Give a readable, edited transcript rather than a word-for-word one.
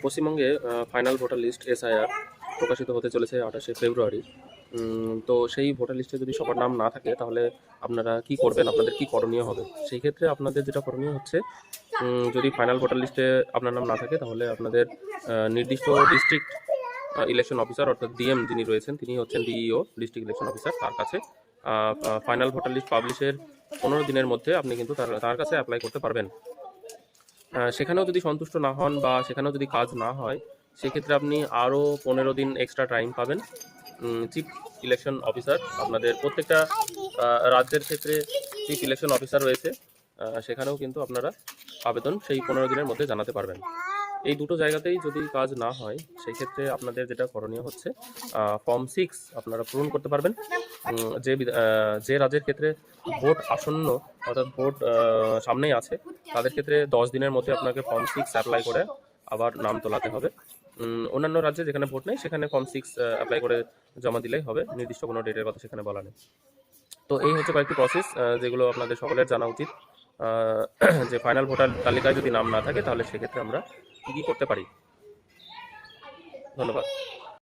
পশ্চিমবঙ্গে final voter list SIR প্রকাশিত হতে চলেছে 28শে ফেব্রুয়ারি। তো সেই ভোটার লিস্টে যদি সবার নাম না থাকে তাহলে আপনারা কি করবেন, আপনাদের কি করণীয় হবে? সেই ক্ষেত্রে আপনাদের যেটা করণীয় হচ্ছে, যদি ফাইনাল ভোটার লিস্টে আপনার নাম না থাকে তাহলে আপনাদের নির্দিষ্ট ডিস্ট্রিক্ট ইলেকশন অফিসার অর্থাৎ ডিএম যিনি রয়েছেন তিনি হচ্ছেন ডিইও, ডিস্ট্রিক্ট ইলেকশন অফিসার। তার কাছে ফাইনাল ভোটার লিস্ট পাবলিশের 15 দিনের মধ্যে আপনি কিন্তু তার কাছে অ্যাপ্লাই করতে পারবেন। সেখানেও যদি সন্তুষ্ট না হন বা সেখানেও যদি কাজ না হয়, সেক্ষেত্রে আপনি আরও 15 দিন এক্সট্রা টাইম পাবেন। চিফ ইলেকশন অফিসার, আপনাদের প্রত্যেকটা রাজ্যের ক্ষেত্রে চিফ ইলেকশন অফিসার রয়েছে, সেখানেও কিন্তু আপনারা আবেদন সেই 15 দিনের মধ্যে জানাতে পারবেন। এই দুটো জায়গাতেই যদি কাজ না হয়, সেই ক্ষেত্রে আপনাদের যেটা করণীয় হচ্ছে, ফর্ম 6 আপনারা পূরণ করতে পারবেন। যে রাজ্যের ক্ষেত্রে ভোট আসন্ন অর্থাৎ ভোট সামনেই আছে, তাদের ক্ষেত্রে 10 দিনের মধ্যে আপনাকে ফর্ম 6 অ্যাপ্লাই করে আবার নাম তোলাতে হবে। অন্যান্য রাজ্যে যেখানে ভোট নেই সেখানে ফর্ম 6 অ্যাপ্লাই করে জমা দিলেই হবে, নির্দিষ্ট কোনো ডেটের কথা সেখানে বলা নেই। তো এই হচ্ছে কয়েকটি প্রসেস যেগুলো আপনাদের সকলের জানা উচিত, যে ফাইনাল ভোটার তালিকায় যদি নাম না থাকে তাহলে সেক্ষেত্রে আমরা কী কী করতে পারি। ধন্যবাদ।